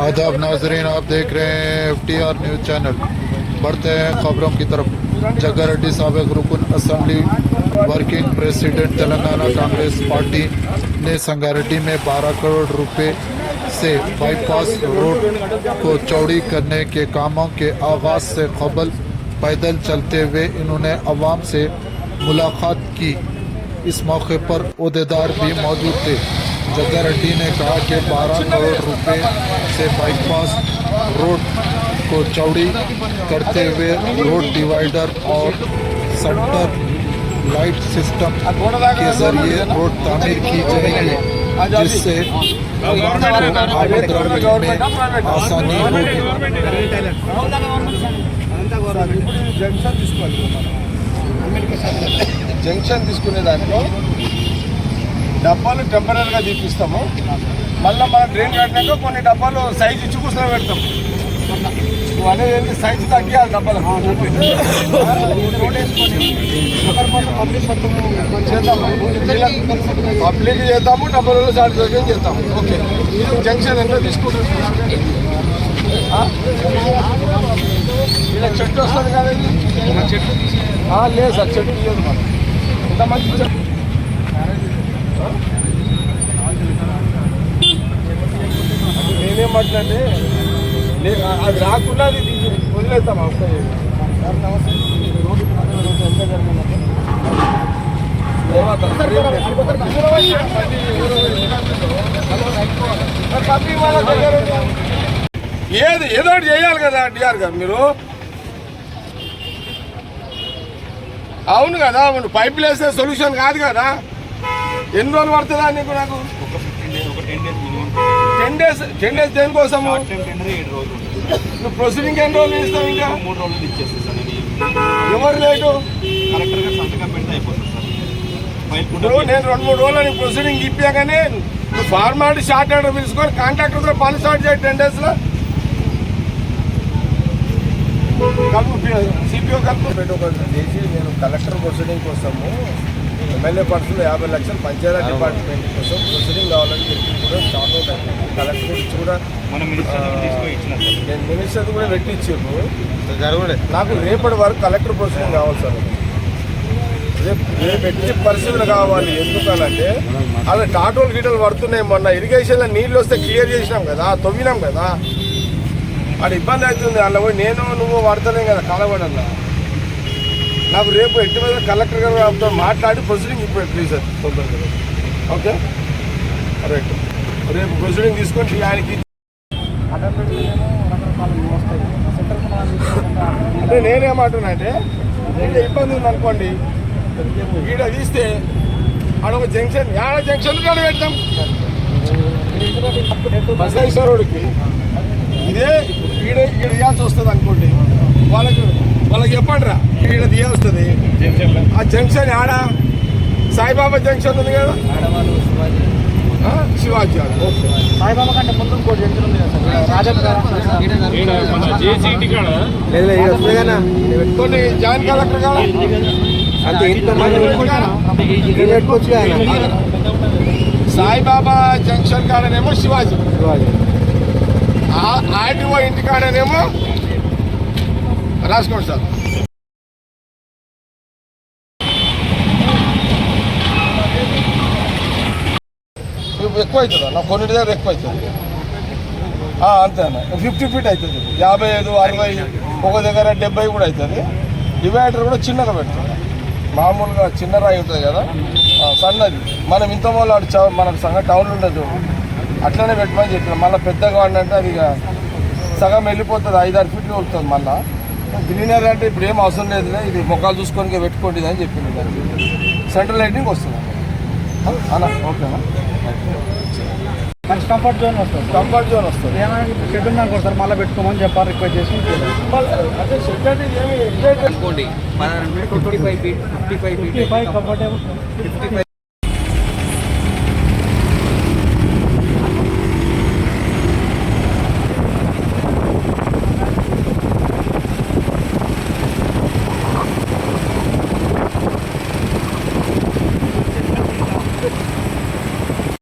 आदाब नाजरीन, आप देख रहे हैं FTR न्यूज़ चैनल। बढ़ते हैं खबरों की तरफ। जग्गारेड्डी साबिक रुकन assembly working president Telangana Congress party ने संगारेड्डी में 12 करोड़ रुपए से बाईपास रोड को चौड़ी करने के कामों के आगाज से कबल पैदल चलते हुए इन्होंने अवाम से मुलाकात की। इस मौके पर ओहदेदार भी मौजूद थे। जग्गारेड्डी ने कहा कि 12 करोड़ रुपए से बाईपास रोड को चौड़ी करते हुए रोड डिवाइडर और सेंटर लाइट सिस्टम के जरिए रोड तामीर की जाएगी, जिससे आवागमन में आसानी होगी। జంక్షన్ తీసుకునే దాంట్లో డబ్బాలు టెంపరీగా తీపిస్తాము. మళ్ళీ మన డ్రైన్ కట్టినాక కొన్ని డబ్బాలు సైజు ఇచ్చి కూర్చొని పెడతాం. అనేది ఏంటి, సైజు తగ్గియాలి డబ్బాలు పబ్లిక్ చేద్దాము, డబ్బాలలో సాటిస్ఫాక్షన్ చేద్దాము. ఓకే, జంక్షన్ ఎంత తీసుకుంటాం? ఇలా చెట్టు వస్తుంది కదా, చెట్టు లేదు సార్, చెట్టు లేదు. మనం ఇంత మంచి చెట్టు నేనేమంటే అది రాకుండా అది వదిలేస్తాం. ఏదో చేయాలి కదా డిఆర్ గారు మీరు. అవును కదా, పైపులు వేస్తే సొల్యూషన్ కాదు కదా. ఎన్ని రోజులు పడుతుందా నీకు? నాకు 10 days దేనికోసము? నువ్వు ప్రొసీడింగ్ ఎన్ని రోజులు ఇస్తావు? ఇంకా 3 రోజులు ఇచ్చేస్తాను. ఎవరు లేటు? కలెక్టర్ గారు సంతకం పెడితే అయిపోతుంది సార్. ఇప్పుడు నేను 2-3 రోజులు ప్రొసీడింగ్ ఇప్పాగానే నువ్వు ఫార్మాలిటీ షార్ట్ ఆర్డర్ పిలుచుకొని కాంట్రాక్టర్తో పని స్టార్ట్ చేయి. 10 daysలో కలుపు సిపిఓ కలుపు చేసి నేను కలెక్టర్ ప్రొసీడింగ్ కోసము ఎమ్మెల్యే పర్సన్లు 50 లక్షలు పంచాయతీ డిపార్ట్మెంట్ కోసం ప్రొసీడింగ్ కావాలని చెప్పి కూడా స్టార్ట్ అవుతాయి. కలెక్టర్ గురించి కూడా నేను మినిస్టర్ కూడా పెట్టించారు. నాకు రేపటి వరకు కలెక్టర్ ప్రొసీడింగ్ కావాలి సార్. రేపు ఎట్టి పరిస్థితులు కావాలి. ఎందుకనంటే అలా టాటోలు గీటలు పడుతున్నాయి. మొన్న ఇరిగేషన్లో నీళ్ళు వస్తే క్లియర్ చేసినాం కదా, తవ్వినాం కదా, అది ఇబ్బంది అవుతుంది. అందులో పోయి నేను నువ్వు పడతలేం కదా కాలబడల్లా. నాకు రేపు ఎట్టి మీద కలెక్టర్ గారితో మాట్లాడి ప్రొసీడింగ్ ఇప్పుడు ప్లీజ్ సార్ తొందరగా. ఓకే రైట్, రేపు ప్రొసీడింగ్ తీసుకొని ఆయనకి అంటే నేనేమంటున్నా అంటే ఇబ్బంది ఉంది అనుకోండి, ఈడ తీస్తే అడొక జంక్షన్ జంక్షన్ కాడ పెడతాం. బసవేశ్వరుడికి ఇదే ఈడ తీయాల్సి వస్తుంది అనుకోండి, వాళ్ళకి చెప్పండి రా ఈడ తీయాల్సి వస్తుంది. ఆ జంక్షన్ ఆడ సాయిబాబా జంక్షన్ ఉంది కదా, శివాజీ సాయిబాబా కంటే ముందు ఇంకోటి జంక్షన్ ఉంది కొన్ని జాయింట్ కలెక్టర్ కదా సాయిబాబా జంక్షన్ కాడనేమో శివాజీ, ఆర్టీఓ ఇంటి కాడనేమో రాసుకోండి సార్. ఎక్కువ అవుతుందా? నాకు కొన్నిటి దగ్గర ఎక్కువ అవుతుంది. అంతేనా, 50 feet అవుతుంది. 55, 60, ఒక దగ్గర 70 కూడా అవుతుంది. డివైడర్ కూడా చిన్నగా పెడుతుంది. మామూలుగా చిన్న రాయి ఉంటుంది కదా, సన్నది. మనం ఇంత మూల మనకు సంగతి టౌన్లో ఉండదు, అట్లనే పెట్టమని చెప్పిన. మళ్ళీ పెద్దగా అంటే అది సగం వెళ్ళిపోతుంది, 5-6 feet వస్తుంది. మళ్ళీ గ్రీనరీ అంటే ఇప్పుడు ఏం అవసరం లేదు, ఇది మొక్కలు చూసుకొని పెట్టుకోండి అని చెప్పింది. దానికి సెంట్రల్ లైటింగ్ వస్తుంది అలా. ఓకేనా, మంచి కంఫర్ట్ జోన్ వస్తుంది. కంఫర్ట్ జోన్ వస్తుంది. ఏమైనా షెడ్ ఉందా సార్, మళ్ళీ పెట్టుకోమని చెప్పాలి, రిక్వెస్ట్ చేసి. అదే షెడ్ అంటే ఏమి అనుకోండి 55 feet, 55 feet కంఫర్టబుల్ 55